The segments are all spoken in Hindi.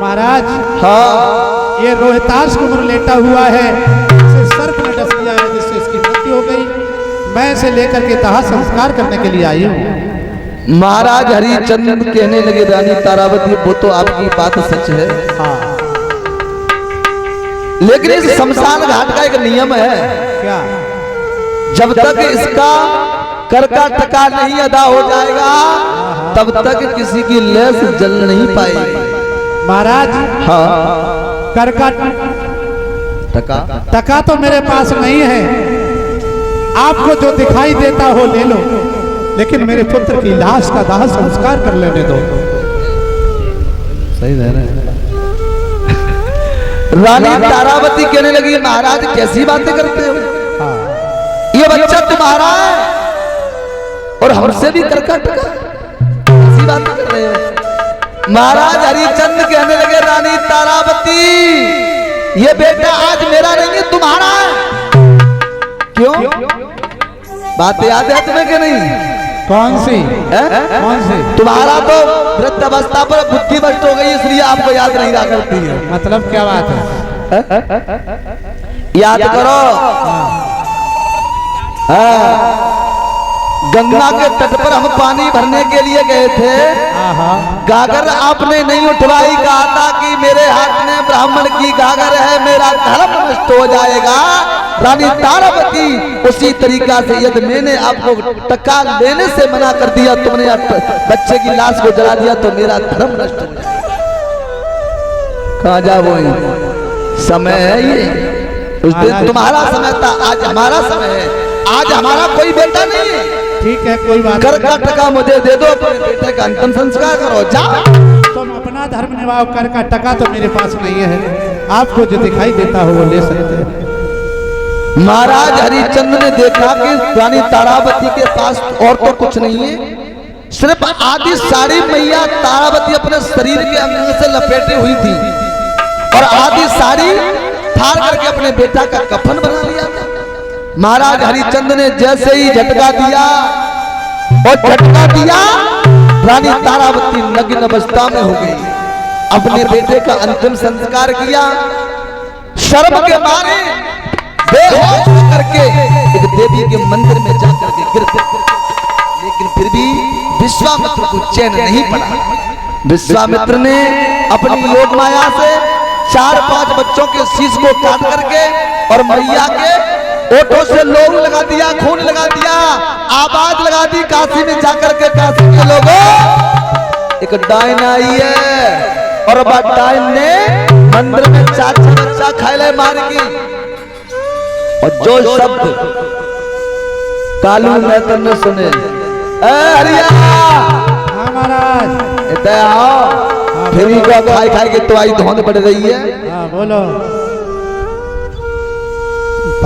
महाराज हाँ ये रोहिताश कुमार लेटा हुआ है, इसे सर्प ने डस लिया है जिससे इसकी मृत्यु हो गई। मैं इसे लेकर के दाह संस्कार करने के लिए आई हूँ। महाराज हरिचंद कहने लगे रानी तारावती वो तो आपकी बात सच है, हाँ लेकिन इस शमशान घाट का एक नियम है, क्या? जब तक इसका कर का टका नहीं अदा हो जाएगा तब तक किसी की लेस जल नहीं पाएगी। महाराज हाँ कर का टका टका तो मेरे पास नहीं है, आपको जो दिखाई देता हो ले लो, लेकिन मेरे पुत्र की लाश का दाह संस्कार कर लेने दो। सही है ना? रानी तारावती कहने लगी महाराज कैसी बातें करते हो, हाँ ये बच्चा तुम्हारा है और हमसे भी कर का टका, कैसी बातें कर रहे हो? महाराज हरिचंद कहने लगे रानी तारावती ये बेटा आज मेरा नहीं है तुम्हारा है। क्यों? बात याद है तुम्हें कि नहीं? कौन सी है? कौन सी? तुम्हारा तो वृद्ध अवस्था पर बुद्धि भ्रष्ट हो गई इसलिए आपको याद नहीं रहा करती है। मतलब क्या बात है? याद करो हाँ गंगा के तट पर हम पानी भरने के लिए गए थे, गागर आपने नहीं उठवाई, कहा था कि मेरे हाथ में ब्राह्मण की गागर है मेरा धर्म नष्ट हो जाएगा। रानी तारावती उसी तरीका से यदि मैंने आपको टका लेने से मना कर दिया, तुमने बच्चे की लाश को जला दिया तो मेरा धर्म नष्ट हो जाएगा। कहाँ जा वो समय है ये, उस दिन तुम्हारा समय था आज हमारा समय है, आज हमारा कोई बेटा नहीं है। ठीक है कोई बात कर का टका मुझे दे दो, अपने बेटे का अंतिम संस्कार करो जाओ। तुम अपना धर्म निभाओ, कर का टका तो मेरे पास नहीं है, आपको जो दिखाई देता हो वो ले सकते हैं। महाराज हरिचंद ने देखा कि रानी तारावती के पास और तो कुछ नहीं है, सिर्फ आधी साड़ी मैया तारावती अपने शरीर के अंग से लपेटे हुई थी और आधी साड़ी फाड़ करके अपने बेटा का कफन बना लिया था। महाराज हरिचंद ने जैसे ही झटका दिया और झटका दिया रानी तारावती नग्न अवस्था में हो गई, अपने बेटे का अंतिम संस्कार किया, शर्म के मारे बेहोश होकर के एक देवी के मंदिर में जाकर के गिर गए, लेकिन फिर भी विश्वामित्र को चैन नहीं पड़ा। विश्वामित्र ने अपनी योग माया से 4-5 बच्चों के शीश को काट करके और मैया के ओठों से लोग लगा दिया, खून लगा दिया, आवाज लगा दी। काशी में जाकर के काशी के लोगों एक डायन आई है और डायन ने मंदिर में 4 बच्चा खाए मार की, और जो शब्द कालू मेहतर ने सुने हरिया महाराज इधर आओ, फिर को खाई खाई के तो आई धौंध पड़ रही है। हाँ बोलो,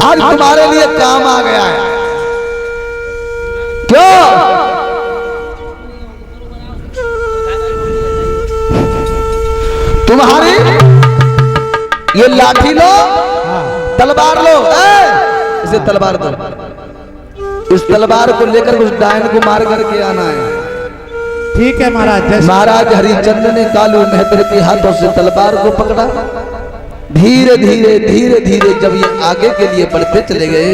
आज तुम्हारे लिए काम आ गया है। क्यों? तुम्हारी ये लाठी लो, तलवार लो, इसे तलवार दो, इस तलवार को लेकर उस डायन को मार करके आना है। ठीक है महाराज। महाराज हरिचंद ने कालू मेहतर के हाथों से तलवार को पकड़ा, धीरे धीरे धीरे धीरे जब ये आगे के लिए बढ़ते चले गए